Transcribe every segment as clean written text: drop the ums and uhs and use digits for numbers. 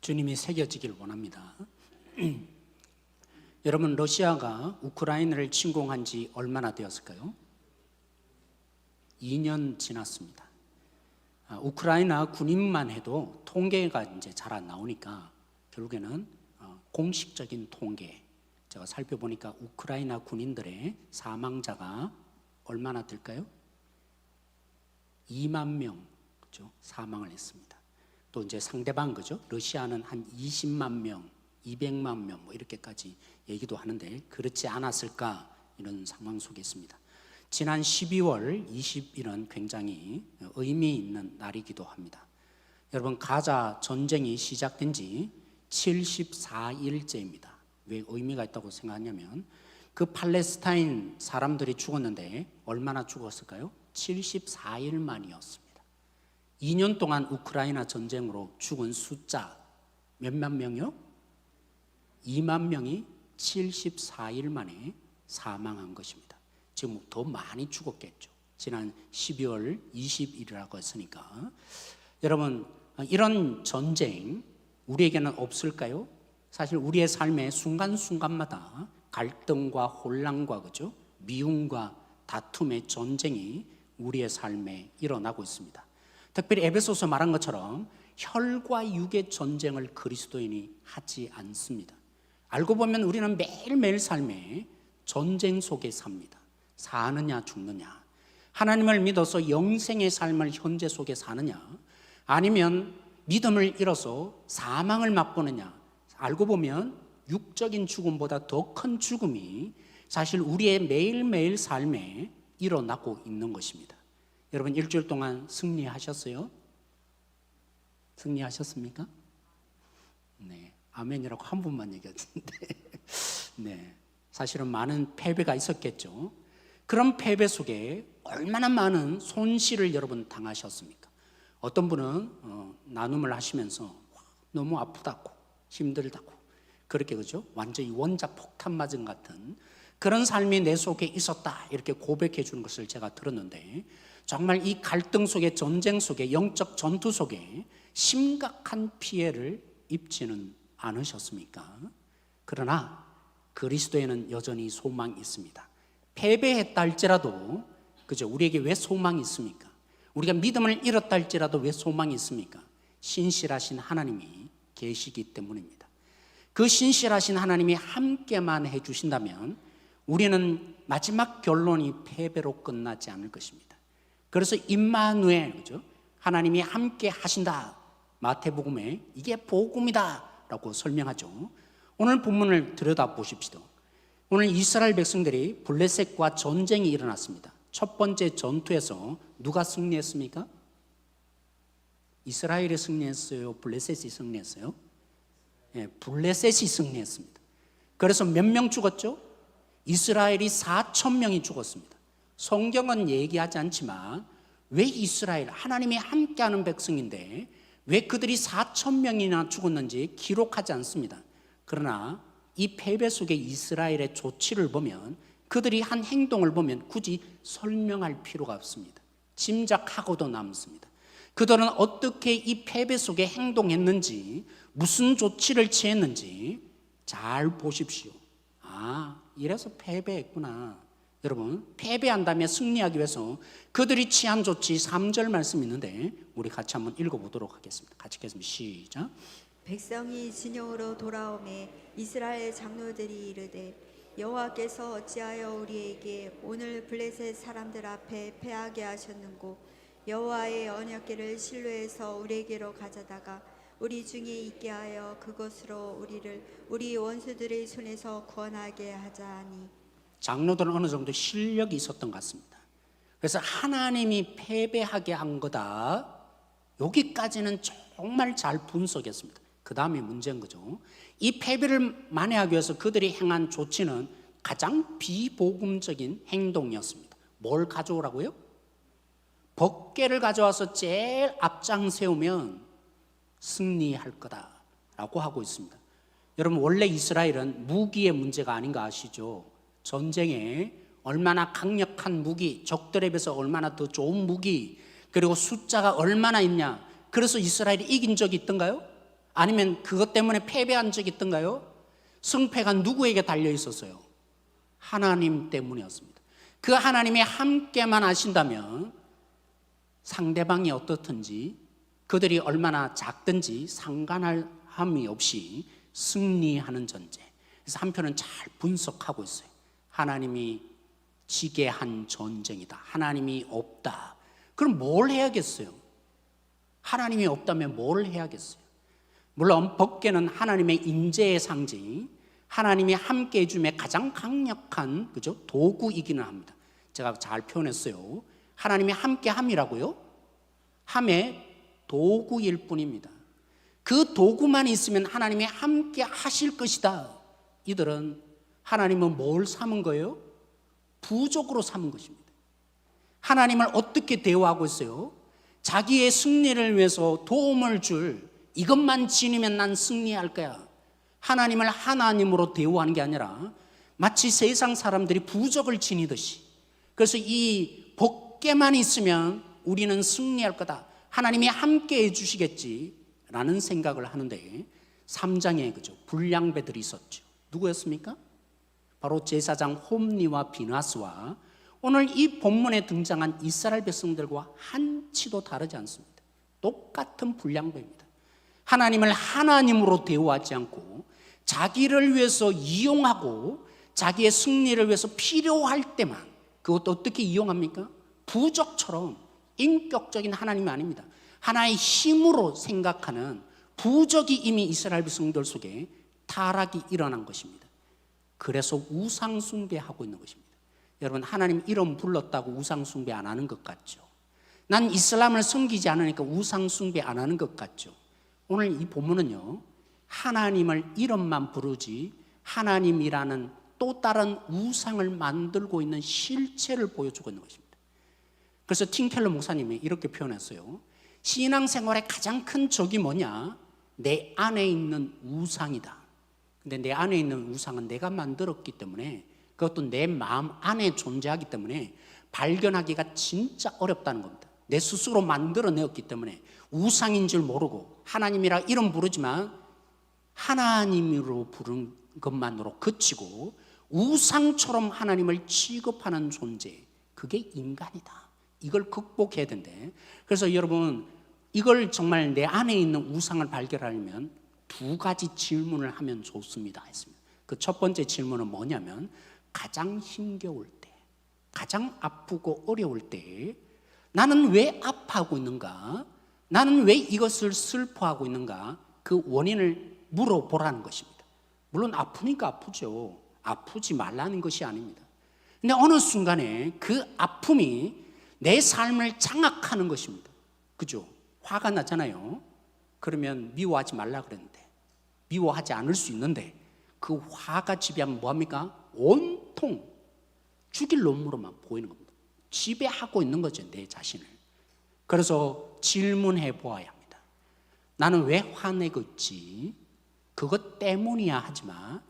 주님이 새겨지길 원합니다. 여러분, 러시아가 우크라이나를 침공한 지 얼마나 되었을까요? 2년 지났습니다. 우크라이나 군인만 해도 통계가 이제 잘 안 나오니까 결국에는 공식적인 통계, 제가 살펴보니까 우크라이나 군인들의 사망자가 얼마나 될까요? 2만 명, 그죠? 사망을 했습니다. 또 이제 상대방, 그죠? 러시아는 한 20만 명, 200만 명 뭐 이렇게까지 얘기도 하는데 그렇지 않았을까, 이런 상황 속에 있습니다. 지난 12월 20일은 굉장히 의미 있는 날이기도 합니다. 여러분, 가자 전쟁이 시작된 지 74일째입니다. 왜 의미가 있다고 생각하냐면 그 팔레스타인 사람들이 죽었는데 얼마나 죽었을까요? 74일 만이었습니다. 2년 동안 우크라이나 전쟁으로 죽은 숫자 몇만 명이요? 2만 명이 74일 만에 사망한 것입니다. 지금 더 많이 죽었겠죠. 지난 12월 20일이라고 했으니까. 여러분, 이런 전쟁 우리에게는 없을까요? 사실 우리의 삶의 순간순간마다 갈등과 혼란과, 그죠? 미움과 다툼의 전쟁이 우리의 삶에 일어나고 있습니다. 특별히 에베소서 말한 것처럼 혈과 육의 전쟁을 그리스도인이 하지 않습니다. 알고 보면 우리는 매일매일 삶에 전쟁 속에 삽니다. 사느냐 죽느냐, 하나님을 믿어서 영생의 삶을 현재 속에 사느냐, 아니면 믿음을 잃어서 사망을 맛보느냐. 알고 보면 육적인 죽음보다 더 큰 죽음이 사실 우리의 매일매일 삶에 일어나고 있는 것입니다. 여러분, 일주일 동안 승리하셨어요? 승리하셨습니까? 네, 아멘이라고 한 분만 얘기했는데 네, 사실은 많은 패배가 있었겠죠. 그런 패배 속에 얼마나 많은 손실을 여러분 당하셨습니까? 어떤 분은 나눔을 하시면서 너무 아프다고, 힘들다고, 그렇게, 그죠? 완전히 원자폭탄 맞은 같은 그런 삶이 내 속에 있었다, 이렇게 고백해 주는 것을 제가 들었는데, 정말 이 갈등 속에, 전쟁 속에, 영적 전투 속에 심각한 피해를 입지는 않으셨습니까? 그러나 그리스도에는 여전히 소망이 있습니다. 패배했다 할지라도, 그죠? 우리에게 왜 소망이 있습니까? 우리가 믿음을 잃었다 할지라도 왜 소망이 있습니까? 신실하신 하나님이 계시기 때문입니다. 그 신실하신 하나님이 함께만 해주신다면 우리는 마지막 결론이 패배로 끝나지 않을 것입니다. 그래서 임마누엘, 그죠? 하나님이 함께 하신다, 마태복음에 이게 복음이다 라고 설명하죠. 오늘 본문을 들여다보십시오. 오늘 이스라엘 백성들이 블레셋과 전쟁이 일어났습니다. 첫 번째 전투에서 누가 승리했습니까? 이스라엘이 승리했어요? 블레셋이 승리했어요? 네, 블레셋이 승리했습니다. 그래서 몇 명 죽었죠? 이스라엘이 4,000명이 죽었습니다. 성경은 얘기하지 않지만 왜 이스라엘, 하나님이 함께하는 백성인데 왜 그들이 4,000명이나 죽었는지 기록하지 않습니다. 그러나 이 패배 속에 이스라엘의 조치를 보면, 그들이 한 행동을 보면 굳이 설명할 필요가 없습니다. 짐작하고도 남습니다. 그들은 어떻게 이 패배 속에 행동했는지, 무슨 조치를 취했는지 잘 보십시오. 아, 이래서 패배했구나. 여러분, 패배한 다음에 승리하기 위해서 그들이 취한 조치 3절 말씀이 있는데 우리 같이 한번 읽어보도록 하겠습니다. 같이 읽겠습니다. 시작. 백성이 진영으로 돌아오매 이스라엘 장로들이 이르되 여호와께서 어찌하여 우리에게 오늘 블레셋 사람들 앞에 패하게 하셨는고, 여호와의 언약궤를 실로에서 우리에게로 가져다가 우리 중에 있게 하여 그것으로 우리를 우리 원수들의 손에서 구원하게 하자니. 장로들은 어느 정도 실력이 있었던 것 같습니다. 그래서 하나님이 패배하게 한 거다, 여기까지는 정말 잘 분석했습니다. 그 다음에 문제인 거죠. 이 패배를 만회하기 위해서 그들이 행한 조치는 가장 비복음적인 행동이었습니다. 뭘 가져오라고요? 법궤를 가져와서 제일 앞장 세우면 승리할 거다라고 하고 있습니다. 여러분, 원래 이스라엘은 무기의 문제가 아닌 거 아시죠? 전쟁에 얼마나 강력한 무기, 적들에 비해서 얼마나 더 좋은 무기, 그리고 숫자가 얼마나 있냐, 그래서 이스라엘이 이긴 적이 있던가요? 아니면 그것 때문에 패배한 적이 있던가요? 승패가 누구에게 달려 있었어요? 하나님 때문이었습니다. 그 하나님이 함께만 하신다면 상대방이 어떻든지 그들이 얼마나 작든지 상관함이 없이 승리하는 전제. 그래서 한편은 잘 분석하고 있어요. 하나님이 지게 한 전쟁이다. 하나님이 없다. 그럼 뭘 해야겠어요? 하나님이 없다면 뭘 해야겠어요? 물론 법궤는 하나님의 임재의 상징, 하나님이 함께 해줌에 가장 강력한 그죠? 도구이기는 합니다. 제가 잘 표현했어요. 하나님이 함께 함이라고요? 함의 도구일 뿐입니다. 그 도구만 있으면 하나님이 함께 하실 것이다. 이들은 하나님은 뭘 삼은 거예요? 부족으로 삼은 것입니다. 하나님을 어떻게 대우하고 있어요? 자기의 승리를 위해서 도움을 줄 이것만 지니면 난 승리할 거야. 하나님을 하나님으로 대우하는 게 아니라 마치 세상 사람들이 부적을 지니듯이, 그래서 이 법궤만 있으면 우리는 승리할 거다. 하나님이 함께 해주시겠지라는 생각을 하는데 3장에 그죠? 불량배들이 있었죠. 누구였습니까? 바로 제사장 홈리와 비나스와 오늘 이 본문에 등장한 이스라엘 백성들과 한치도 다르지 않습니다. 똑같은 불량배입니다. 하나님을 하나님으로 대우하지 않고 자기를 위해서 이용하고 자기의 승리를 위해서 필요할 때만, 그것도 어떻게 이용합니까? 부적처럼. 인격적인 하나님이 아닙니다. 하나의 힘으로 생각하는 부적이 이미 이스라엘 백성들 속에 타락이 일어난 것입니다. 그래서 우상 숭배하고 있는 것입니다. 여러분, 하나님 이름 불렀다고 우상 숭배 안 하는 것 같죠? 난 이슬람을 섬기지 않으니까 우상 숭배 안 하는 것 같죠? 오늘 이 본문은요, 하나님을 이름만 부르지 하나님이라는 또 다른 우상을 만들고 있는 실체를 보여주고 있는 것입니다. 그래서 팀켈러 목사님이 이렇게 표현했어요. 신앙생활의 가장 큰 적이 뭐냐? 내 안에 있는 우상이다. 근데 내 안에 있는 우상은 내가 만들었기 때문에, 그것도 내 마음 안에 존재하기 때문에 발견하기가 진짜 어렵다는 겁니다. 내 스스로 만들어내었기 때문에 우상인 줄 모르고 하나님이라 이름 부르지만 하나님으로 부른 것만으로 그치고 우상처럼 하나님을 취급하는 존재, 그게 인간이다. 이걸 극복해야 된대. 그래서 여러분, 이걸 정말 내 안에 있는 우상을 발견하려면 두 가지 질문을 하면 좋습니다 했습니다. 그 첫 번째 질문은 뭐냐면, 가장 힘겨울 때, 가장 아프고 어려울 때 나는 왜 아파하고 있는가? 나는 왜 이것을 슬퍼하고 있는가? 그 원인을 물어보라는 것입니다. 물론 아프니까 아프죠. 아프지 말라는 것이 아닙니다. 근데 어느 순간에 그 아픔이 내 삶을 장악하는 것입니다. 그죠? 화가 나잖아요. 그러면 미워하지 말라 그랬는데, 미워하지 않을 수 있는데 그 화가 지배하면 뭐합니까? 온통 죽일 놈으로만 보이는 겁니다. 지배하고 있는 거죠, 내 자신을. 그래서 질문해 보아야 합니다. 나는 왜 화내고 있지? 그것 때문이야 하지만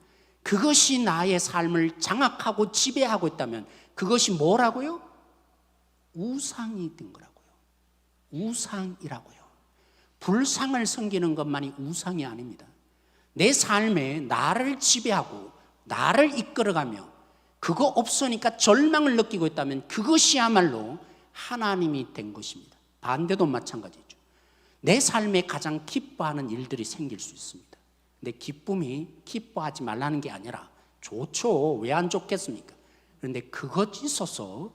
그것이 나의 삶을 장악하고 지배하고 있다면 그것이 뭐라고요? 우상이 된 거라고요. 우상이라고요. 불상을 섬기는 것만이 우상이 아닙니다. 내 삶에 나를 지배하고 나를 이끌어가며 그거 없으니까 절망을 느끼고 있다면 그것이야말로 하나님이 된 것입니다. 반대도 마찬가지죠. 내 삶에 가장 기뻐하는 일들이 생길 수 있습니다. 근데 기쁨이 기뻐하지 말라는 게 아니라 좋죠. 왜 안 좋겠습니까? 그런데 그것 있어서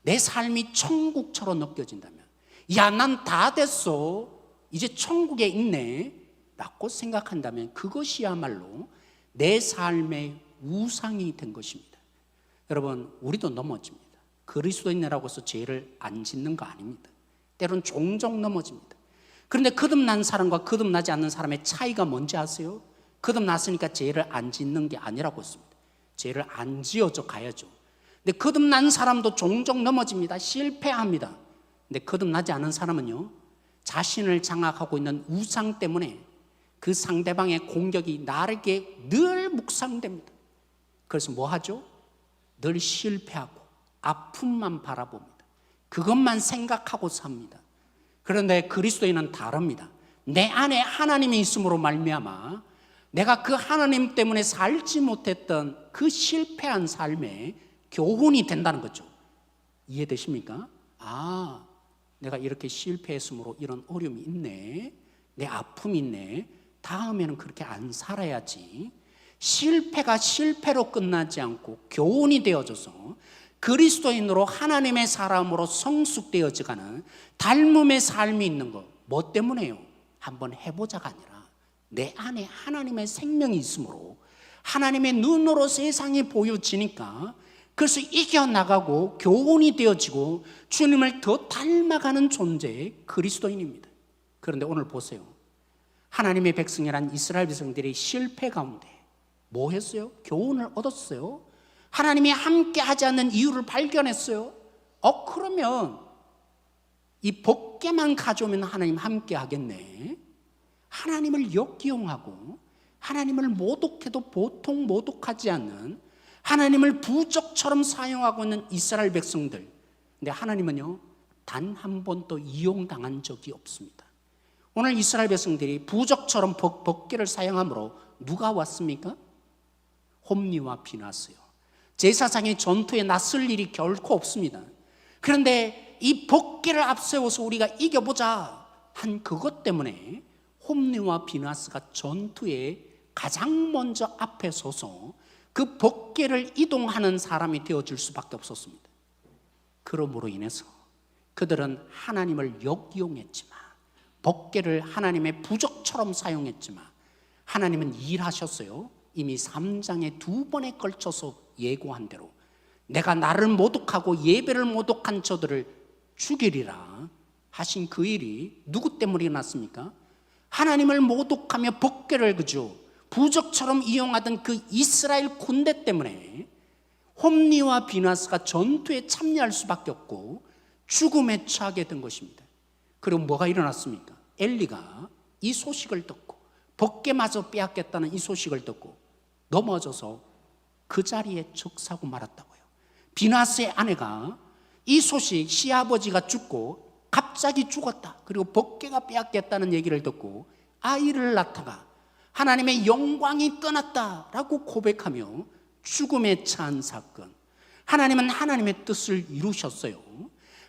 내 삶이 천국처럼 느껴진다면, 야, 난 다 됐어, 이제 천국에 있네 라고 생각한다면 그것이야말로 내 삶의 우상이 된 것입니다. 여러분, 우리도 넘어집니다. 그리스도인이라고 해서 죄를 안 짓는 거 아닙니다. 때로는 종종 넘어집니다. 그런데 거듭난 사람과 거듭나지 않는 사람의 차이가 뭔지 아세요? 거듭났으니까 죄를 안 짓는 게 아니라고 했습니다. 죄를 안 지어져 가야죠. 근데 거듭난 사람도 종종 넘어집니다. 실패합니다. 근데 거듭나지 않은 사람은요, 자신을 장악하고 있는 우상 때문에 그 상대방의 공격이 나에게 늘 묵상됩니다. 그래서 뭐 하죠? 늘 실패하고 아픔만 바라봅니다. 그것만 생각하고 삽니다. 그런데 그리스도인은 다릅니다. 내 안에 하나님이 있음으로 말미암아 내가 그 하나님 때문에 살지 못했던 그 실패한 삶의 교훈이 된다는 거죠. 이해되십니까? 아, 내가 이렇게 실패했으므로 이런 어려움이 있네, 내 아픔이 있네, 다음에는 그렇게 안 살아야지. 실패가 실패로 끝나지 않고 교훈이 되어져서 그리스도인으로 하나님의 사람으로 성숙되어져가는 닮음의 삶이 있는 것. 뭐 때문에요? 한번 해보자가 아니라 내 안에 하나님의 생명이 있으므로 하나님의 눈으로 세상이 보여지니까 그래서 이겨나가고 교훈이 되어지고 주님을 더 닮아가는 존재의 그리스도인입니다. 그런데 오늘 보세요. 하나님의 백성이란 이스라엘 백성들이 실패 가운데 뭐 했어요? 교훈을 얻었어요. 하나님이 함께 하지 않는 이유를 발견했어요. 그러면 이 복개만 가져오면 하나님 함께 하겠네. 하나님을 역기용하고 하나님을 모독해도 보통 모독하지 않는, 하나님을 부적처럼 사용하고 있는 이스라엘 백성들. 근데 하나님은요, 단 한 번도 이용당한 적이 없습니다. 오늘 이스라엘 백성들이 부적처럼 법궤를 사용함으로 누가 왔습니까? 홈리와 비나스요. 제사장의 전투에 나설 일이 결코 없습니다. 그런데 이 법궤를 앞세워서 우리가 이겨보자 한 그것 때문에 홈리와 비나스가 전투에 가장 먼저 앞에 서서 그 법궤를 이동하는 사람이 되어줄 수밖에 없었습니다. 그러므로 인해서 그들은 하나님을 역이용했지만, 법궤를 하나님의 부적처럼 사용했지만 하나님은 일하셨어요. 이미 3장에 2번에 걸쳐서 예고한 대로 내가 나를 모독하고 예배를 모독한 저들을 죽이리라 하신 그 일이 누구 때문에 일어났습니까? 하나님을 모독하며 법궤를 그죠 부적처럼 이용하던 그 이스라엘 군대 때문에 홈리와 비나스가 전투에 참여할 수밖에 없고 죽음에 처하게 된 것입니다. 그리고 뭐가 일어났습니까? 엘리가 이 소식을 듣고 법궤마저 빼앗겠다는 이 소식을 듣고 넘어져서 그 자리에 즉사고 말았다고요. 비나스의 아내가 이 소식, 시아버지가 죽고 갑자기 죽었다, 그리고 법궤가 빼앗겠다는 얘기를 듣고 아이를 낳다가 하나님의 영광이 떠났다라고 고백하며 죽음에 처한 사건. 하나님은 하나님의 뜻을 이루셨어요.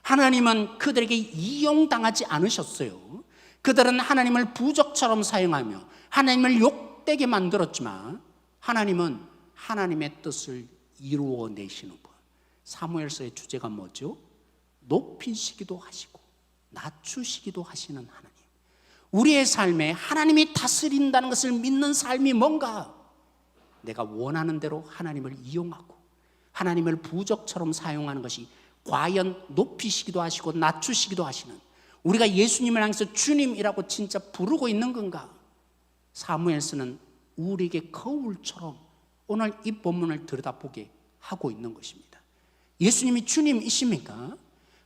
하나님은 그들에게 이용당하지 않으셨어요. 그들은 하나님을 부적처럼 사용하며 하나님을 욕되게 만들었지만 하나님은 하나님의 뜻을 이루어내시는 분. 사무엘서의 주제가 뭐죠? 높이시기도 하시고 낮추시기도 하시는 하나님. 우리의 삶에 하나님이 다스린다는 것을 믿는 삶이 뭔가? 내가 원하는 대로 하나님을 이용하고 하나님을 부적처럼 사용하는 것이 과연 높이시기도 하시고 낮추시기도 하시는, 우리가 예수님을 향해서 주님이라고 진짜 부르고 있는 건가? 사무엘서는 우리에게 거울처럼 오늘 이 본문을 들여다보게 하고 있는 것입니다. 예수님이 주님이십니까?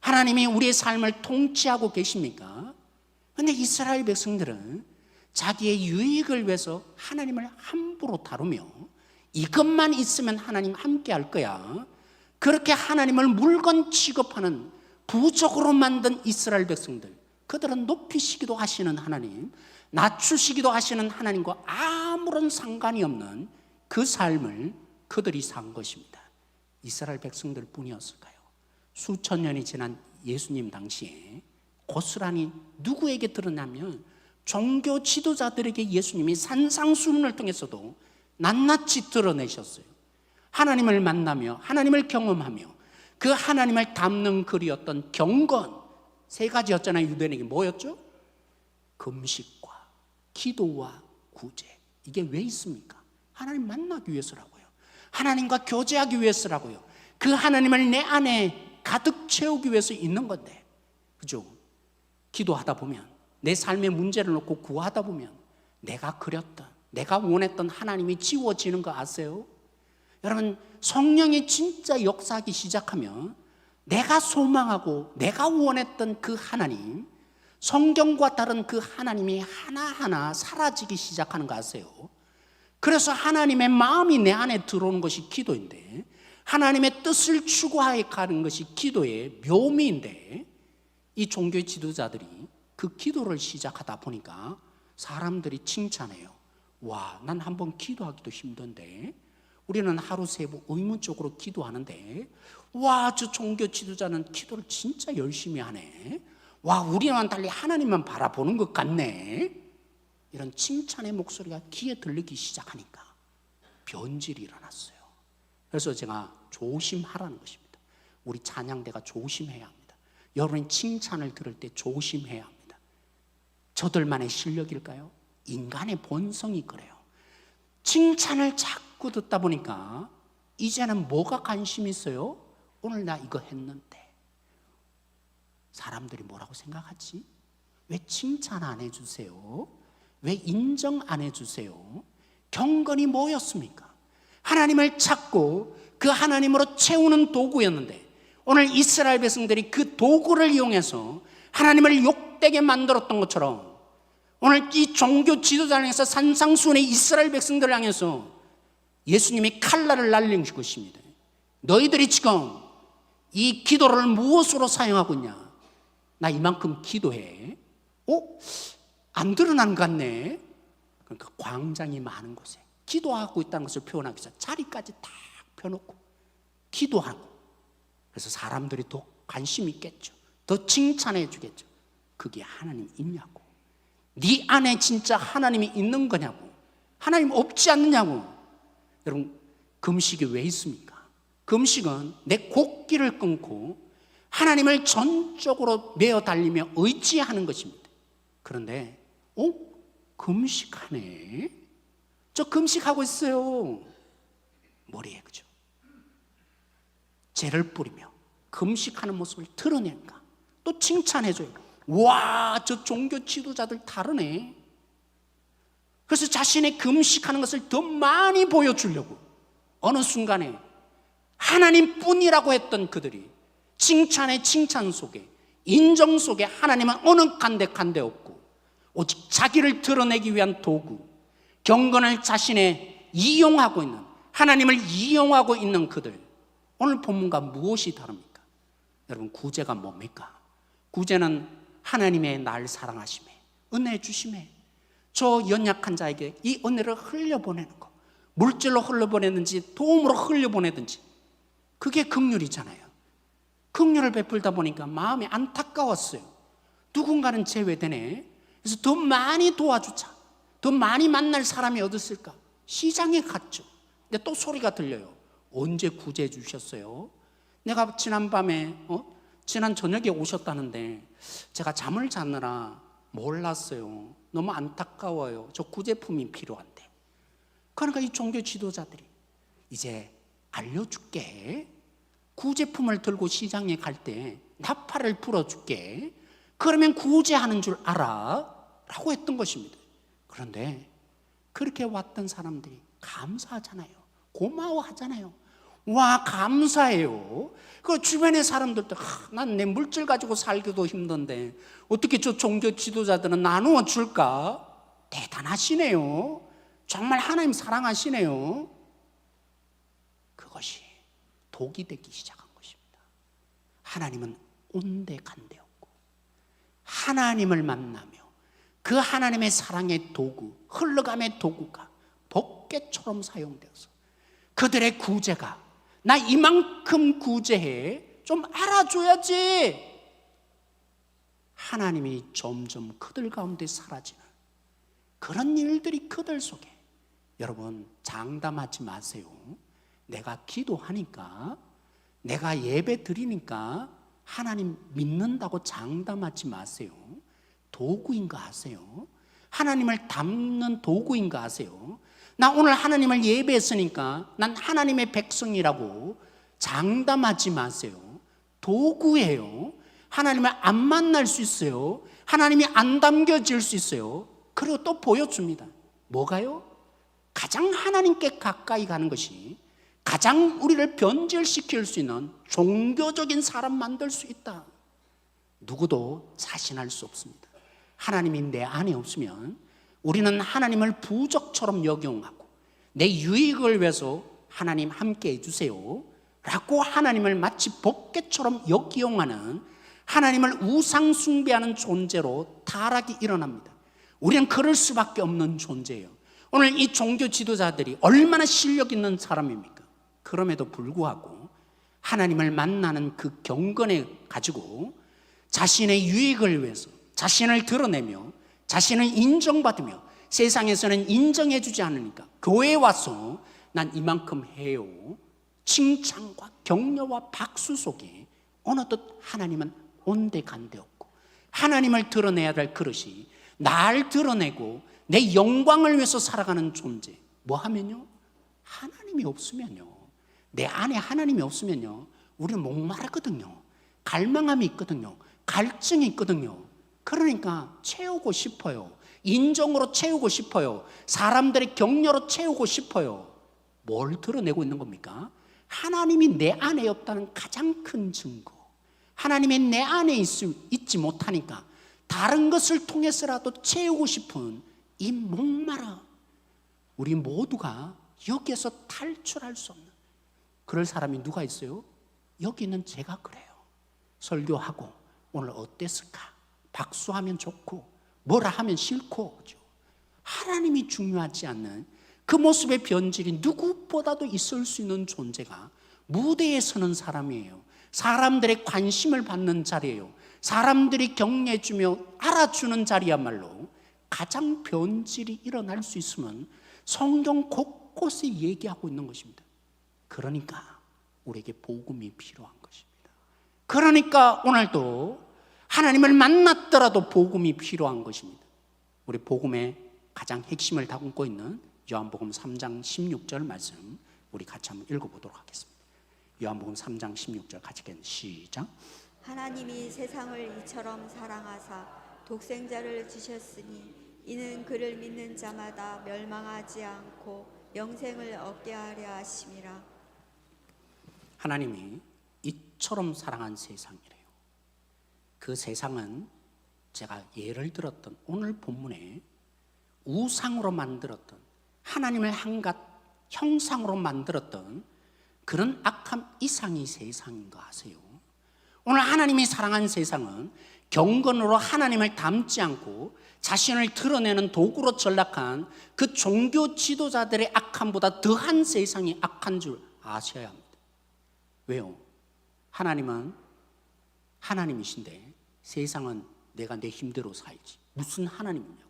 하나님이 우리의 삶을 통치하고 계십니까? 그런데 이스라엘 백성들은 자기의 유익을 위해서 하나님을 함부로 다루며 이것만 있으면 하나님 함께 할 거야, 그렇게 하나님을 물건 취급하는 부적으로 만든 이스라엘 백성들. 그들은 높이시기도 하시는 하나님, 낮추시기도 하시는 하나님과 아무런 상관이 없는 그 삶을 그들이 산 것입니다. 이스라엘 백성들 뿐이었을까요? 수천 년이 지난 예수님 당시에 고스란히 누구에게 드러나면 종교 지도자들에게 예수님이 산상수훈을 통해서도 낱낱이 드러내셨어요. 하나님을 만나며 하나님을 경험하며 그 하나님을 닮는 글이었던 경건, 3가지였잖아요. 유대인에게 뭐였죠? 금식과 기도와 구제. 이게 왜 있습니까? 하나님 만나기 위해서라고요. 하나님과 교제하기 위해서라고요. 그 하나님을 내 안에 가득 채우기 위해서 있는 건데, 그죠? 기도하다 보면, 내 삶의 문제를 놓고 구하다 보면 내가 그렸던, 내가 원했던 하나님이 지워지는 거 아세요? 여러분, 성령이 진짜 역사하기 시작하면 내가 소망하고 내가 원했던 그 하나님, 성경과 다른 그 하나님이 하나하나 사라지기 시작하는 거 아세요? 그래서 하나님의 마음이 내 안에 들어오는 것이 기도인데, 하나님의 뜻을 추구하여 가는 것이 기도의 묘미인데, 이 종교의 지도자들이 그 기도를 시작하다 보니까 사람들이 칭찬해요. 와, 난 한번 기도하기도 힘든데 우리는 하루 세부 의무적으로 기도하는데 와, 저 종교 지도자는 기도를 진짜 열심히 하네. 와, 우리와는 달리 하나님만 바라보는 것 같네. 이런 칭찬의 목소리가 귀에 들리기 시작하니까 변질이 일어났어요. 그래서 제가 조심하라는 것입니다. 우리 찬양대가 조심해야 합니다. 여러분이 칭찬을 들을 때 조심해야 합니다. 저들만의 실력일까요? 인간의 본성이 그래요. 칭찬을 자꾸 듣다 보니까 이제는 뭐가 관심이 있어요? 오늘 나 이거 했는데 사람들이 뭐라고 생각하지? 왜 칭찬 안 해주세요? 왜 인정 안 해주세요? 경건이 뭐였습니까? 하나님을 찾고 그 하나님으로 채우는 도구였는데 오늘 이스라엘 백성들이 그 도구를 이용해서 하나님을 욕되게 만들었던 것처럼 오늘 이 종교 지도자를 향해서 산상수훈의 이스라엘 백성들을 향해서 예수님이 칼날을 날린 것입니다. 너희들이 지금 이 기도를 무엇으로 사용하고 있냐? 나 이만큼 기도해. 안 드러난 것 같네. 그러니까 광장이 많은 곳에 기도하고 있다는 것을 표현하기 위해서 자리까지 딱 펴놓고 기도하고, 그래서 사람들이 더 관심 있겠죠. 더 칭찬해 주겠죠. 그게 하나님 있냐고. 네 안에 진짜 하나님이 있는 거냐고. 하나님 없지 않느냐고. 여러분, 금식이 왜 있습니까? 금식은 내 곡기를 끊고 하나님을 전적으로 메어 달리며 의지하는 것입니다. 그런데 금식하네. 저 금식하고 있어요. 머리에, 그죠? 죄를 뿌리며 금식하는 모습을 드러내니까 또 칭찬해줘요. 와, 저 종교 지도자들 다르네. 그래서 자신의 금식하는 것을 더 많이 보여주려고 어느 순간에 하나님뿐이라고 했던 그들이 칭찬의 칭찬 속에, 인정 속에 하나님은 어느 간데 없고 오직 자기를 드러내기 위한 도구, 경건을 자신의 이용하고 있는, 하나님을 이용하고 있는 그들. 오늘 본문과 무엇이 다릅니까? 여러분, 구제가 뭡니까? 구제는 하나님의 날 사랑하심에, 은혜 주심에, 저 연약한 자에게 이 은혜를 흘려보내는 거. 물질로 흘려보내든지 도움으로 흘려보내든지, 그게 긍휼이잖아요. 긍휼을 베풀다 보니까 마음이 안타까웠어요. 누군가는 제외되네. 그래서 더 많이 도와주자, 더 많이 만날 사람이 어디 있을까? 시장에 갔죠. 근데 또 소리가 들려요. 언제 구제해 주셨어요? 내가 지난밤에 지난 저녁에 오셨다는데 제가 잠을 자느라 몰랐어요. 너무 안타까워요. 저 구제품이 필요한데. 그러니까 이 종교 지도자들이 이제 알려줄게. 구제품을 들고 시장에 갈 때 나팔을 불어줄게. 그러면 구제하는 줄 알아 라고 했던 것입니다. 그런데 그렇게 왔던 사람들이 감사하잖아요. 고마워하잖아요. 와, 감사해요. 그 주변의 사람들도 난 내 물질 가지고 살기도 힘든데 어떻게 저 종교 지도자들은 나누어 줄까? 대단하시네요. 정말 하나님 사랑하시네요. 그것이 독이 되기 시작한 것입니다. 하나님은 온데간데 없고 하나님을 만나며 그 하나님의 사랑의 도구, 흘러감의 도구가 법궤처럼 사용되어서 그들의 구제가 나 이만큼 구제해 좀 알아줘야지. 하나님이 점점 그들 가운데 사라지는 그런 일들이 그들 속에. 여러분, 장담하지 마세요. 내가 기도하니까, 내가 예배 드리니까 하나님 믿는다고 장담하지 마세요. 도구인 거 아세요? 하나님을 담는 도구인 거 아세요? 나 오늘 하나님을 예배했으니까 난 하나님의 백성이라고 장담하지 마세요. 도구예요. 하나님을 안 만날 수 있어요. 하나님이 안 담겨질 수 있어요. 그리고 또 보여줍니다. 뭐가요? 가장 하나님께 가까이 가는 것이 가장 우리를 변질시킬 수 있는 종교적인 사람 만들 수 있다. 누구도 자신할 수 없습니다. 하나님이 내 안에 없으면 우리는 하나님을 부적처럼 역용하고 내 유익을 위해서 하나님 함께 해주세요 라고 하나님을 마치 법궤처럼 역이용하는 하나님을 우상 숭배하는 존재로 타락이 일어납니다. 우리는 그럴 수밖에 없는 존재예요. 오늘 이 종교 지도자들이 얼마나 실력 있는 사람입니까? 그럼에도 불구하고 하나님을 만나는 그 경건에 가지고 자신의 유익을 위해서 자신을 드러내며 자신을 인정받으며 세상에서는 인정해주지 않으니까 교회에 와서 난 이만큼 해요, 칭찬과 격려와 박수 속에 어느덧 하나님은 온데간데 없고, 하나님을 드러내야 될 그릇이 날 드러내고 내 영광을 위해서 살아가는 존재. 뭐 하면요? 하나님이 없으면요, 내 안에 하나님이 없으면요, 우리는 목마르거든요. 갈망함이 있거든요. 갈증이 있거든요. 그러니까 채우고 싶어요. 인정으로 채우고 싶어요. 사람들의 격려로 채우고 싶어요. 뭘 드러내고 있는 겁니까? 하나님이 내 안에 없다는 가장 큰 증거. 하나님이 내 안에 있지 못하니까 다른 것을 통해서라도 채우고 싶은 이 목마라. 우리 모두가 여기에서 탈출할 수 없는 그럴 사람이 누가 있어요? 여기 있는 제가 그래요. 설교하고 오늘 어땠을까? 박수하면 좋고 뭐라 하면 싫고, 그죠? 하나님이 중요하지 않는 그 모습의 변질이 누구보다도 있을 수 있는 존재가 무대에 서는 사람이에요. 사람들의 관심을 받는 자리예요. 사람들이 격려해주며 알아주는 자리야말로 가장 변질이 일어날 수 있으면 성경 곳곳에 얘기하고 있는 것입니다. 그러니까 우리에게 복음이 필요한 것입니다. 그러니까 오늘도 하나님을 만났더라도 복음이 필요한 것입니다. 우리 복음의 가장 핵심을 담고 있는 요한복음 3장 16절 말씀 우리 같이 한번 읽어보도록 하겠습니다. 요한복음 3장 16절 같이 읽는 시작. 하나님이 세상을 이처럼 사랑하사 독생자를 주셨으니 이는 그를 믿는 자마다 멸망하지 않고 영생을 얻게 하려 하심이라. 하나님이 이처럼 사랑한 세상이래요. 그 세상은 제가 예를 들었던 오늘 본문에 우상으로 만들었던, 하나님을 한갓 형상으로 만들었던 그런 악함 이상의 세상인 거 아세요? 오늘 하나님이 사랑한 세상은 경건으로 하나님을 닮지 않고 자신을 드러내는 도구로 전락한 그 종교 지도자들의 악함보다 더한 세상이 악한 줄 아셔야 합니다. 왜요? 하나님은 하나님이신데 세상은 내가 내 힘대로 살지. 무슨 하나님이냐고.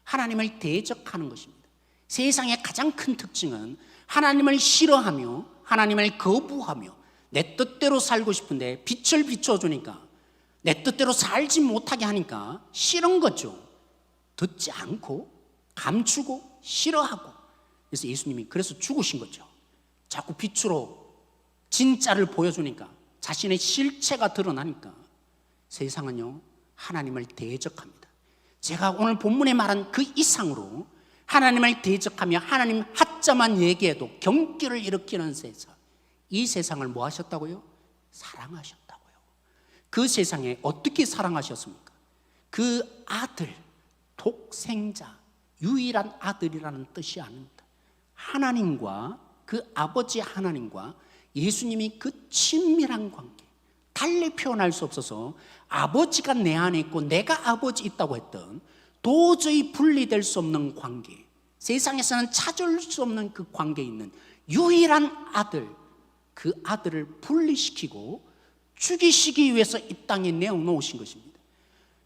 하나님을 대적하는 것입니다. 세상의 가장 큰 특징은 하나님을 싫어하며 하나님을 거부하며 내 뜻대로 살고 싶은데 빛을 비춰주니까 내 뜻대로 살지 못하게 하니까 싫은 거죠. 듣지 않고 감추고 싫어하고. 그래서 예수님이 그래서 죽으신 거죠. 자꾸 빛으로 진짜를 보여주니까 자신의 실체가 드러나니까 세상은요 하나님을 대적합니다. 제가 오늘 본문에 말한 그 이상으로 하나님을 대적하며 하나님 하자만 얘기해도 경기를 일으키는 세상, 이 세상을 뭐 하셨다고요? 사랑하셨다고요. 그 세상에 어떻게 사랑하셨습니까? 그 아들, 독생자, 유일한 아들이라는 뜻이 아닙니다. 하나님과 그 아버지 하나님과 예수님이 그 친밀한 관계, 달리 표현할 수 없어서 아버지가 내 안에 있고 내가 아버지 있다고 했던 도저히 분리될 수 없는 관계, 세상에서는 찾을 수 없는 그 관계에 있는 유일한 아들, 그 아들을 분리시키고 죽이시기 위해서 이 땅에 내어놓으신 것입니다.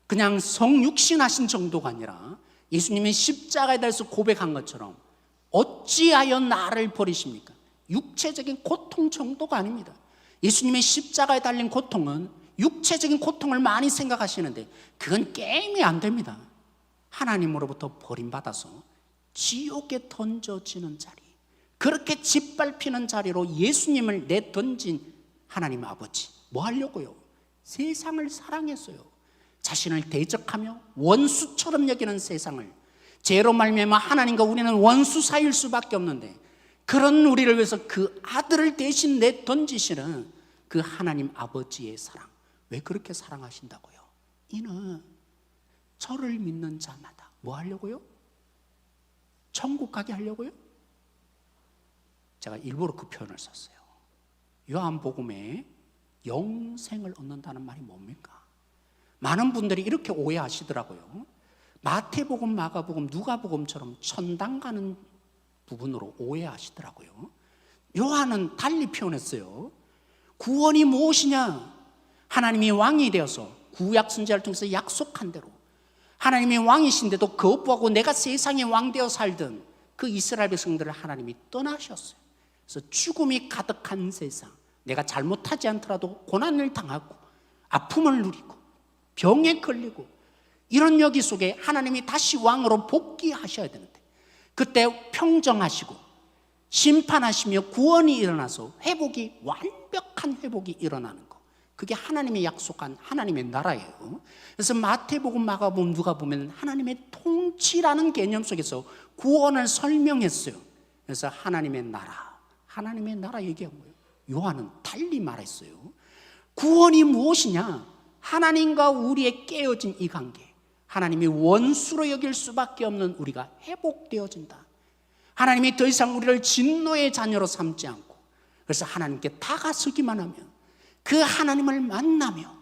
그냥 성육신하신 정도가 아니라 예수님이 십자가에 달려서 고백한 것처럼 어찌하여 나를 버리십니까? 육체적인 고통 정도가 아닙니다. 예수님의 십자가에 달린 고통은 육체적인 고통을 많이 생각하시는데 그건 게임이 안 됩니다. 하나님으로부터 버림받아서 지옥에 던져지는 자리, 그렇게 짓밟히는 자리로 예수님을 내던진 하나님 아버지, 뭐 하려고요? 세상을 사랑했어요. 자신을 대적하며 원수처럼 여기는 세상을, 죄로 말미암아 하나님과 우리는 원수 사이일 수밖에 없는데 그런 우리를 위해서 그 아들을 대신 내던지시는 그 하나님 아버지의 사랑, 왜 그렇게 사랑하신다고요? 이는 저를 믿는 자마다 뭐 하려고요? 천국 가게 하려고요? 제가 일부러 그 표현을 썼어요. 요한복음에 영생을 얻는다는 말이 뭡니까? 많은 분들이 이렇게 오해하시더라고요. 마태복음, 마가복음, 누가복음처럼 천당 가는 부분으로 오해하시더라고요. 요한은 달리 표현했어요. 구원이 무엇이냐? 하나님이 왕이 되어서 구약 선지자를 통해서 약속한 대로 하나님이 왕이신데도 거부하고 내가 세상의 왕 되어 살던 그 이스라엘 백성들을 하나님이 떠나셨어요. 그래서 죽음이 가득한 세상, 내가 잘못하지 않더라도 고난을 당하고 아픔을 누리고 병에 걸리고 이런 여기 속에 하나님이 다시 왕으로 복귀하셔야 되는데, 그때 평정하시고 심판하시며 구원이 일어나서 회복이, 완벽한 회복이 일어나는 거, 그게 하나님이 약속한 하나님의 나라예요. 그래서 마태복음, 마가복음, 누가복음은 하나님의 통치라는 개념 속에서 구원을 설명했어요. 그래서 하나님의 나라 얘기한 거예요. 요한은 달리 말했어요. 구원이 무엇이냐? 하나님과 우리의 깨어진 이 관계, 하나님이 원수로 여길 수밖에 없는 우리가 회복되어진다. 하나님이 더 이상 우리를 진노의 자녀로 삼지 않고, 그래서 하나님께 다가서기만 하면, 그 하나님을 만나며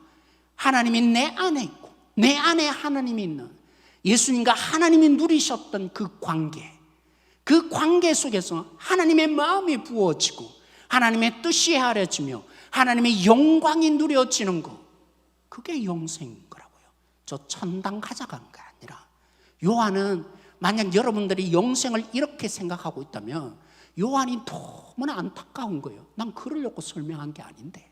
하나님이 내 안에 있고 내 안에 하나님이 있는, 예수님과 하나님이 누리셨던 그 관계 속에서 하나님의 마음이 부어지고 하나님의 뜻이 헤아려지며 하나님의 영광이 누려지는 것, 그게 영생인 거라고요. 저 천당 가져간 게 아니라, 요한은 만약 여러분들이 영생을 이렇게 생각하고 있다면 요한이 너무나 안타까운 거예요. 난 그러려고 설명한 게 아닌데,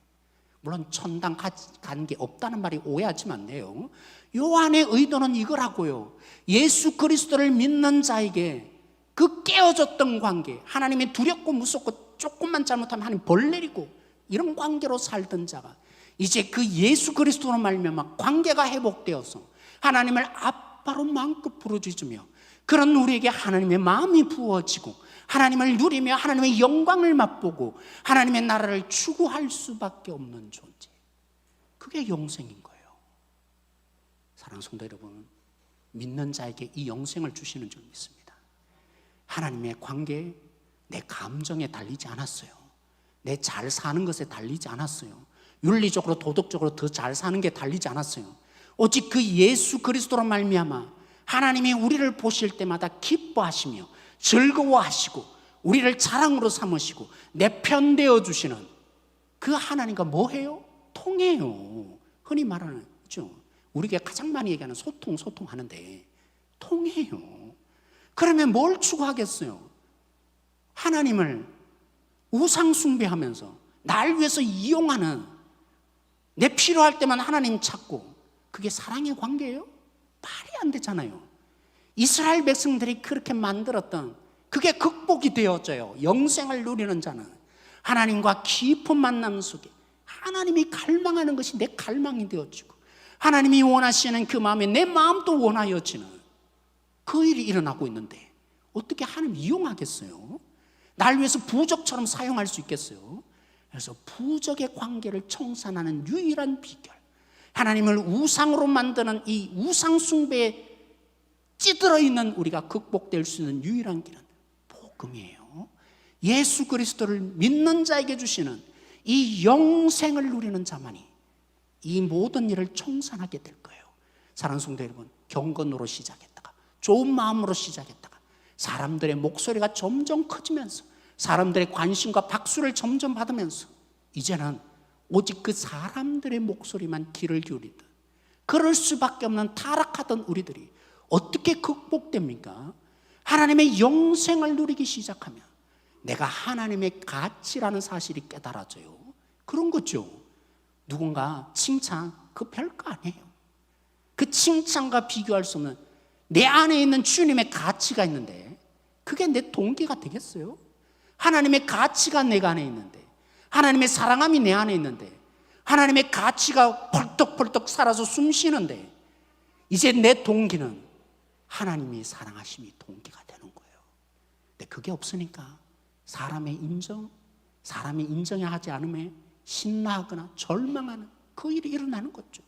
물론 천당 간 게 없다는 말이 오해하지 않네요. 요한의 의도는 이거라고요. 예수 그리스도를 믿는 자에게 그 깨어졌던 관계, 하나님이 두렵고 무섭고 조금만 잘못하면 하나님 벌 내리고 이런 관계로 살던 자가 이제 그 예수 그리스도로 말미암아 관계가 회복되어서 하나님을 아빠로 마음껏 부르짖으며, 그런 우리에게 하나님의 마음이 부어지고 하나님을 누리며 하나님의 영광을 맛보고 하나님의 나라를 추구할 수밖에 없는 존재, 그게 영생인 거예요. 사랑하는 성도 여러분, 믿는 자에게 이 영생을 주시는 줄 믿습니다. 하나님의 관계, 내 감정에 달리지 않았어요. 내 잘 사는 것에 달리지 않았어요. 윤리적으로 도덕적으로 더 잘 사는 게 달리지 않았어요. 오직 그 예수 그리스도로 말미암아 하나님이 우리를 보실 때마다 기뻐하시며 즐거워하시고 우리를 자랑으로 삼으시고 내 편 되어주시는 그 하나님과 뭐해요? 통해요. 흔히 말하는, 그렇죠? 우리가 가장 많이 얘기하는 소통하는데 통해요. 그러면 뭘 추구하겠어요? 하나님을 우상 숭배하면서 날 위해서 이용하는, 내 필요할 때만 하나님 찾고, 그게 사랑의 관계예요? 말이 안 되잖아요. 이스라엘 백성들이 그렇게 만들었던, 그게 극복이 되어져요. 영생을 누리는 자는 하나님과 깊은 만남 속에 하나님이 갈망하는 것이 내 갈망이 되어지고 하나님이 원하시는 그 마음에 내 마음도 원하여지는 그 일이 일어나고 있는데, 어떻게 하나님 이용하겠어요? 날 위해서 부적처럼 사용할 수 있겠어요? 그래서 부적의 관계를 청산하는 유일한 비결, 하나님을 우상으로 만드는 이 우상 숭배에 찌들어 있는 우리가 극복될 수 있는 유일한 길은 복음이에요. 예수 그리스도를 믿는 자에게 주시는 이 영생을 누리는 자만이 이 모든 일을 청산하게 될 거예요. 사랑하는 성도 여러분, 경건으로 시작했다가 좋은 마음으로 시작했다가 사람들의 목소리가 점점 커지면서 사람들의 관심과 박수를 점점 받으면서 이제는 오직 그 사람들의 목소리만 귀를 기울이듯, 그럴 수밖에 없는 타락하던 우리들이 어떻게 극복됩니까? 하나님의 영생을 누리기 시작하면 내가 하나님의 가치라는 사실이 깨달아져요. 그런 거죠. 누군가 칭찬, 그 별거 아니에요. 그 칭찬과 비교할 수 없는 내 안에 있는 주님의 가치가 있는데, 그게 내 동기가 되겠어요? 하나님의 가치가 내가 안에 있는데, 하나님의 사랑함이 내 안에 있는데, 하나님의 가치가 펄떡펄떡 살아서 숨 쉬는데, 이제 내 동기는 하나님이 사랑하심이 동기가 되는 거예요. 근데 그게 없으니까 사람이 인정하지 않음에 신나하거나 절망하는 그 일이 일어나는 거죠.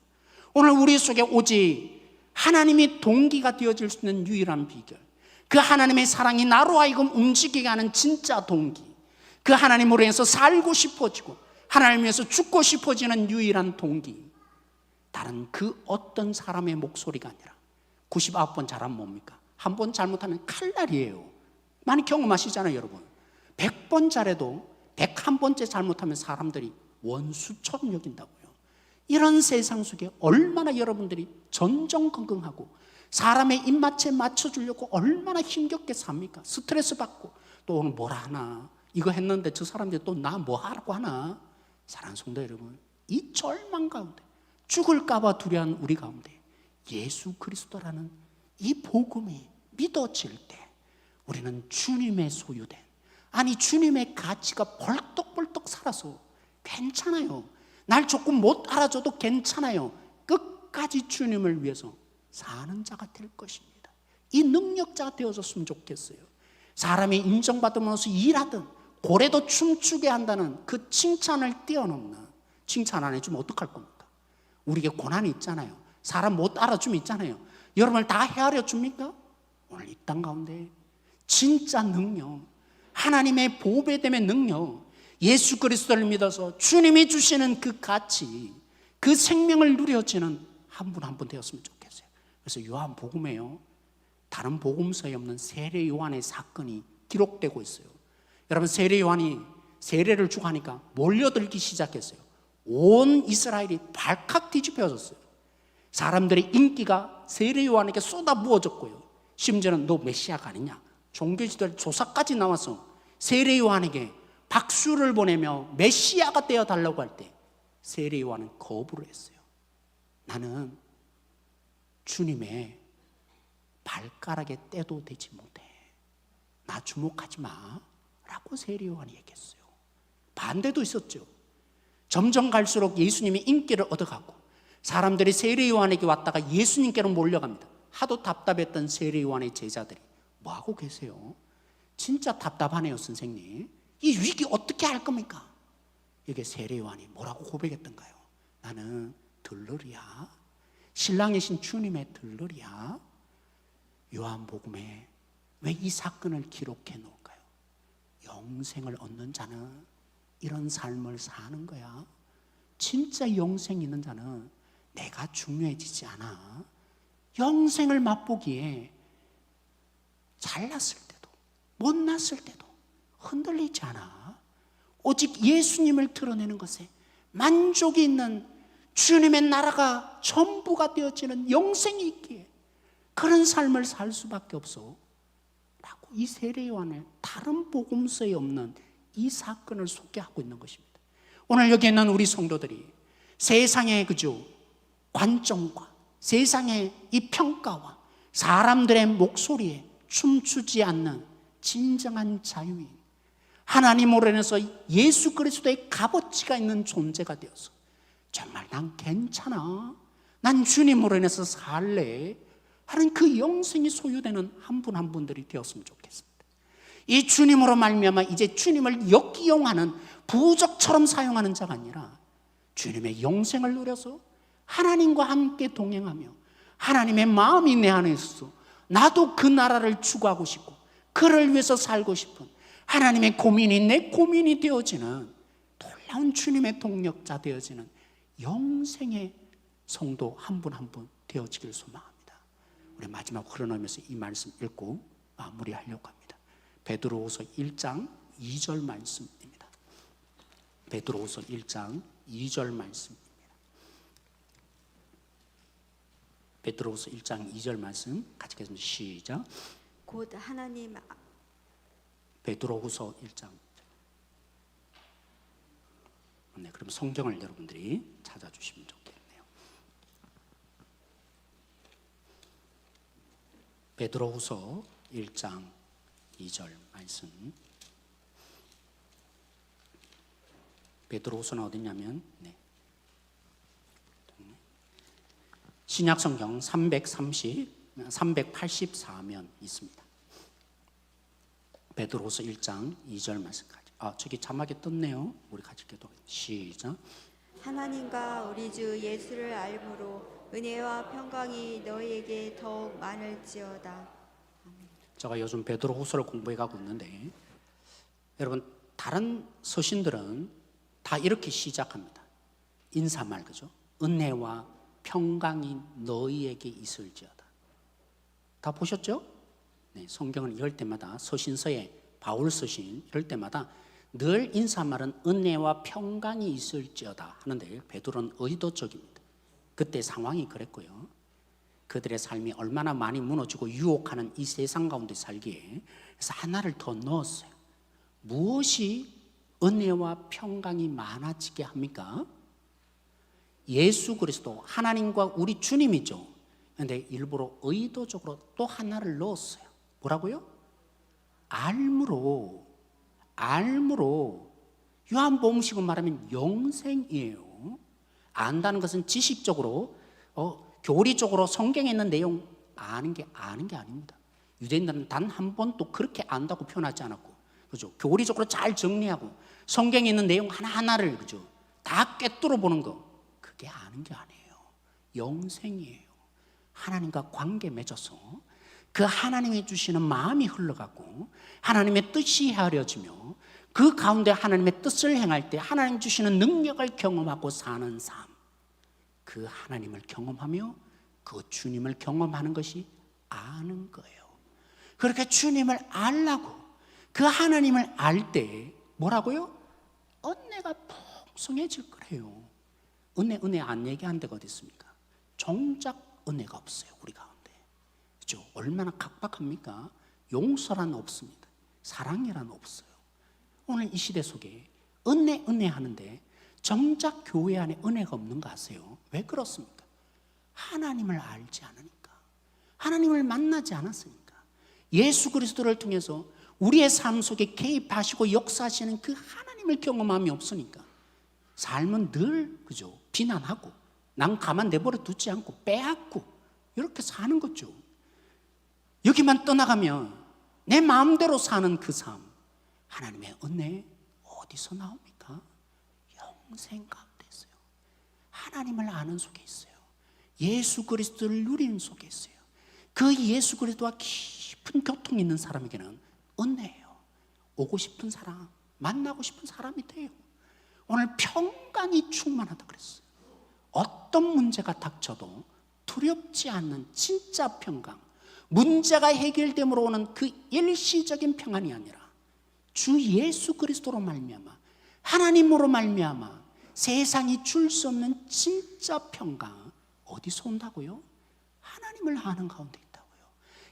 오늘 우리 속에 오직 하나님이 동기가 되어질 수 있는 유일한 비결, 그 하나님의 사랑이 나로 하여금 움직이게 하는 진짜 동기, 그 하나님으로 해서 살고 싶어지고 하나님 위해서 죽고 싶어지는 유일한 동기, 다른 그 어떤 사람의 목소리가 아니라 99번 잘하면 뭡니까? 한 번 잘못하면 칼날이에요. 많이 경험하시잖아요, 여러분. 100번 잘해도 101번째 잘못하면 사람들이 원수처럼 여긴다고요. 이런 세상 속에 얼마나 여러분들이 전전긍긍하고 사람의 입맛에 맞춰주려고 얼마나 힘겹게 삽니까? 스트레스 받고 또 오늘 뭐라 하나, 이거 했는데 저 사람들이 또 나 뭐 하라고 하나. 사랑하는 성도 여러분, 이 절망 가운데, 죽을까 봐 두려운 우리 가운데 예수 그리스도라는 이 복음이 믿어질 때 우리는 주님의 소유된, 아니 주님의 가치가 벌떡벌떡 살아서 괜찮아요. 날 조금 못 알아줘도 괜찮아요. 끝까지 주님을 위해서 사는 자가 될 것입니다. 이 능력자가 되어졌으면 좋겠어요. 사람이 인정받으면서 일하든 고래도 춤추게 한다는 그 칭찬을 뛰어넘는, 칭찬 안 해주면 어떡할 겁니까? 우리에게 고난이 있잖아요. 사람 못 알아주면 있잖아요. 여러분을 다 헤아려 줍니까? 오늘 이 땅 가운데 진짜 능력, 하나님의 보배됨의 능력, 예수 그리스도를 믿어서 주님이 주시는 그 가치, 그 생명을 누려지는 한 분 한 분 되었으면 좋겠어요. 그래서 요한복음에요, 다른 복음서에 없는 세례 요한의 사건이 기록되고 있어요. 여러분, 세례 요한이 세례를 주고 하니까 몰려들기 시작했어요. 온 이스라엘이 발칵 뒤집혀졌어요. 사람들의 인기가 세례 요한에게 쏟아 부어졌고요. 심지어는 너 메시아가 아니냐, 종교지도의 조사까지 나와서 세례 요한에게 박수를 보내며 메시아가 되어달라고 할 때 세례 요한은 거부를 했어요. 나는 주님의 발가락에 떼도 되지 못해, 나 주목하지 마 라고 세례 요한이 얘기했어요. 반대도 있었죠. 점점 갈수록 예수님이 인기를 얻어가고 사람들이 세례 요한에게 왔다가 예수님께로 몰려갑니다. 하도 답답했던 세례 요한의 제자들이 뭐하고 계세요? 진짜 답답하네요, 선생님. 이 위기 어떻게 할 겁니까? 이게 세례 요한이 뭐라고 고백했던가요? 나는 들러리야, 신랑이신 주님의 들러리야. 요한복음에 왜 이 사건을 기록해 놓을까요? 영생을 얻는 자는 이런 삶을 사는 거야. 진짜 영생이 있는 자는 내가 중요해지지 않아. 영생을 맛보기에 잘났을 때도 못났을 때도 흔들리지 않아. 오직 예수님을 드러내는 것에 만족이 있는 주님의 나라가 전부가 되어지는 영생이 있기에 그런 삶을 살 수밖에 없어 라고 이 세례 요한의 다른 복음서에 없는 이 사건을 소개하고 있는 것입니다. 오늘 여기 있는 우리 성도들이 세상의 그죠 관점과 세상의 이 평가와 사람들의 목소리에 춤추지 않는 진정한 자유인, 하나님으로 인해서 예수 그리스도의 값어치가 있는 존재가 되어서 정말 난 괜찮아, 난 주님으로 인해서 살래 하는 그 영생이 소유되는 한 분 한 분들이 되었으면 좋겠습니다. 이 주님으로 말미암아 이제 주님을 역이용하는 부적처럼 사용하는 자가 아니라 주님의 영생을 누려서 하나님과 함께 동행하며 하나님의 마음이 내 안에 있어 나도 그 나라를 추구하고 싶고 그를 위해서 살고 싶은 하나님의 고민이 내 고민이 되어지는 놀라운 주님의 동력자 되어지는 영생의 성도 한 분 한 분 되어지길 소망합니다. 우리 마지막 흘러나오면서 이 말씀 읽고 마무리하려고 합니다. 베드로후서 1장 2절 말씀입니다. 베드로후서 1장 2절 말씀입니다. 베드로후서 1장 2절 말씀 같이 읽겠습니다. 시작. 곧 하나님, 베드로후서 1장. 네, 그럼 성경을 여러분들이 찾아주시면 좋겠네요. 베드로후서 1장 2절 말씀. 베드로후서는 어디냐면 신약성경 384면 있습니다. 베드로후서 1장 2절 말씀까지. 저기 자막에 떴네요. 우리 같이 기도하겠습니다. 시작. 하나님과 우리 주 예수를 알므로 은혜와 평강이 너희에게 더욱 많을지어다. 제가 요즘 베드로후서를 공부해 가고 있는데 여러분, 다른 서신들은 다 이렇게 시작합니다. 인사말, 그죠? 은혜와 평강이 너희에게 있을지어다. 다 보셨죠? 네, 성경을 열 때마다 서신서에 바울 서신 열 때마다 늘 인사말은 은혜와 평강이 있을지어다 하는데 베드로는 의도적입니다. 그때 상황이 그랬고요. 그들의 삶이 얼마나 많이 무너지고 유혹하는 이 세상 가운데 살기에 그래서 하나를 더 넣었어요. 무엇이 은혜와 평강이 많아지게 합니까? 예수 그리스도 하나님과 우리 주님이죠. 그런데 일부러 의도적으로 또 하나를 넣었어요. 뭐라고요? 알므로. 요한복음식으로 말하면 영생이에요. 안다는 것은 지식적으로 교리적으로 성경에 있는 내용 아는 게 아닙니다. 유대인들은 단 한 번도 그렇게 안다고 표현하지 않았고, 그죠? 교리적으로 잘 정리하고 성경에 있는 내용 하나하나를, 그죠? 다 꿰뚫어 보는 거, 그게 아는 게 아니에요. 영생이에요. 하나님과 관계 맺어서 그 하나님이 주시는 마음이 흘러가고 하나님의 뜻이 헤아려지며 그 가운데 하나님의 뜻을 행할 때 하나님 주시는 능력을 경험하고 사는 삶, 그 하나님을 경험하며 그 주님을 경험하는 것이 아는 거예요. 그렇게 주님을 알라고, 그 하나님을 알 때 뭐라고요? 은혜가 풍성해질 거래요. 은혜 안 얘기한 데가 어디 있습니까? 정작 은혜가 없어요, 우리 가운데. 그렇죠? 얼마나 각박합니까? 용서란 없습니다. 사랑이란 없어요. 오늘 이 시대 속에 은혜 하는데 정작 교회 안에 은혜가 없는 거 아세요? 왜 그렇습니까? 하나님을 알지 않으니까, 하나님을 만나지 않았으니까, 예수 그리스도를 통해서 우리의 삶 속에 개입하시고 역사하시는 그 하나님을 경험함이 없으니까 삶은 늘, 그죠? 비난하고 난 가만 내버려 두지 않고 빼앗고 이렇게 사는 거죠. 여기만 떠나가면 내 마음대로 사는 그 삶, 하나님의 은혜 어디서 나옵니까? 영생 가운데 있어요. 하나님을 아는 속에 있어요. 예수 그리스도를 누리는 속에 있어요. 그 예수 그리스도와 깊은 교통이 있는 사람에게는 은혜예요. 오고 싶은 사람, 만나고 싶은 사람이 돼요. 오늘 평강이 충만하다 그랬어요. 어떤 문제가 닥쳐도 두렵지 않는 진짜 평강, 문제가 해결됨으로 오는 그 일시적인 평안이 아니라 주 예수 그리스도로 말미암아, 하나님으로 말미암아 세상이 줄 수 없는 진짜 평강, 어디서 온다고요? 하나님을 아는 가운데 있다고요.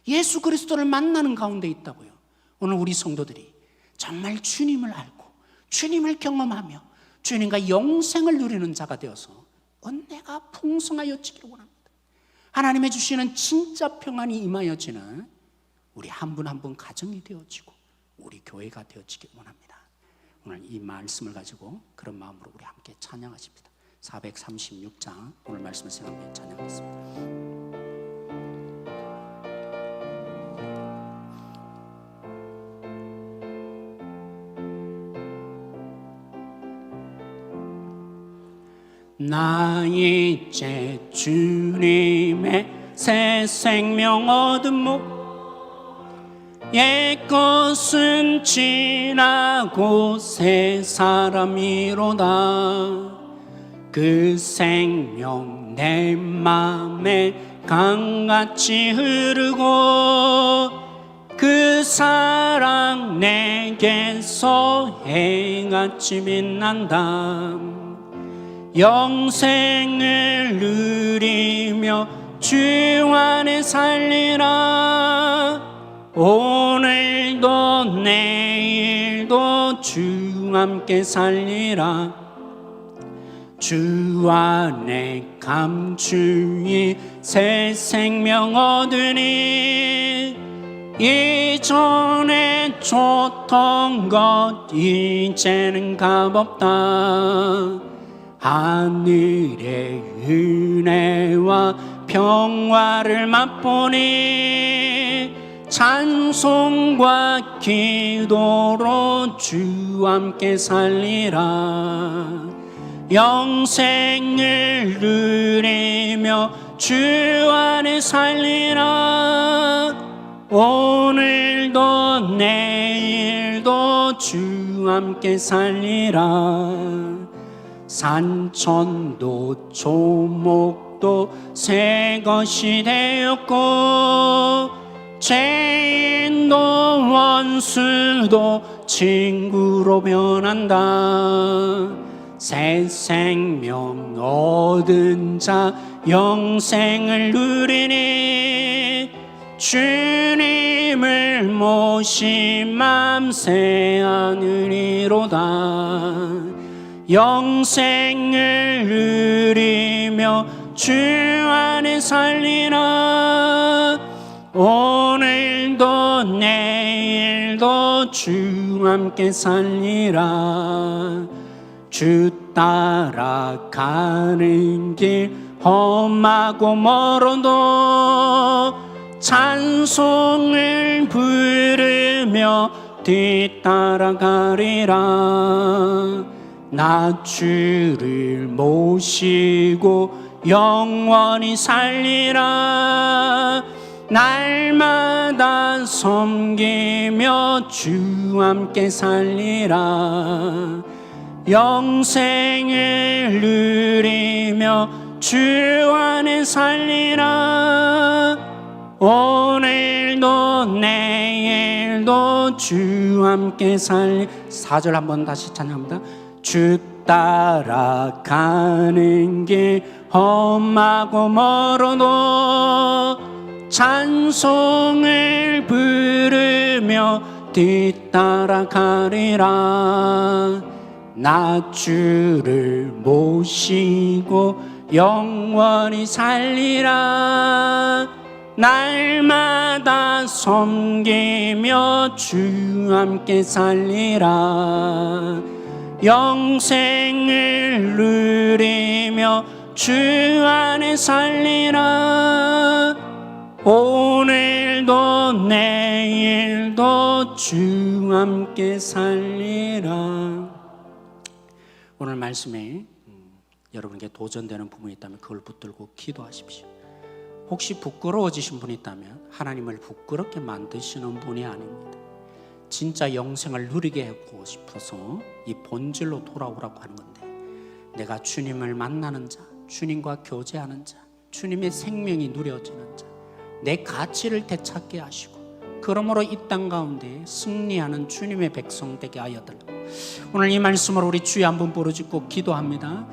예수 그리스도를 만나는 가운데 있다고요. 오늘 우리 성도들이 정말 주님을 알고 주님을 경험하며 주님과 영생을 누리는 자가 되어서 은혜가 풍성하여지기를 원합니다. 하나님의 주시는 진짜 평안이 임하여지는 우리 한 분 한 분 가정이 되어지고 우리 교회가 되어지길 원합니다. 오늘 이 말씀을 가지고 그런 마음으로 우리 함께 찬양하십니다. 436장 오늘 말씀을 생각하며 찬양하겠습니다. 나 이제 주님의 새 생명 얻음목 옛것은 지나고 새 사람이로다. 그 생명 내 맘에 강같이 흐르고 그 사랑 내게서 해같이 빛난다. 영생을 누리며 주 안에 살리라. 오늘도 내일도 주 함께 살리라. 주 안에 감추이 새 생명 얻으니 이전에 줬던 것 이제는 값없다. 하늘의 은혜와 평화를 맛보니 찬송과 기도로 주 함께 살리라. 영생을 누리며 주 안에 살리라. 오늘도 내일도 주 함께 살리라. 산천도 조목도 새 것이 되었고 죄인도 원수도 친구로 변한다. 새 생명 얻은 자 영생을 누리니 주님을 모신 맘새 하느니로다. 영생을 누리며 주 안에 살리라. 오늘도 내일도 주 함께 살리라. 주 따라가는 길 험하고 멀어도 찬송을 부르며 뒤따라가리라. 나 주를 모시고 영원히 살리라. 날마다 섬기며 주 함께 살리라. 영생을 누리며 주 안에 살리라. 오늘도 내일도 주 함께 살리. 4절 한번 다시 찬양합니다. 주 따라가는 길 험하고 멀어도 찬송을 부르며 뒤따라가리라. 나 주를 모시고 영원히 살리라. 날마다 섬기며 주 함께 살리라. 영생을 누리며 주 안에 살리라. 오늘도 내일도 주 함께 살리라. 오늘 말씀에 여러분에게 도전되는 부분이 있다면 그걸 붙들고 기도하십시오. 혹시 부끄러워지신 분이 있다면 하나님을 부끄럽게 만드시는 분이 아닙니다. 진짜 영생을 누리게 하고 싶어서 이 본질로 돌아오라고 하는 건데, 내가 주님을 만나는 자, 주님과 교제하는 자, 주님의 생명이 누려지는 자, 내 가치를 되찾게 하시고 그러므로 이 땅 가운데 승리하는 주님의 백성 되게 하여 달라고 오늘 이 말씀으로 우리 주여 한번 부르짖고 기도합니다.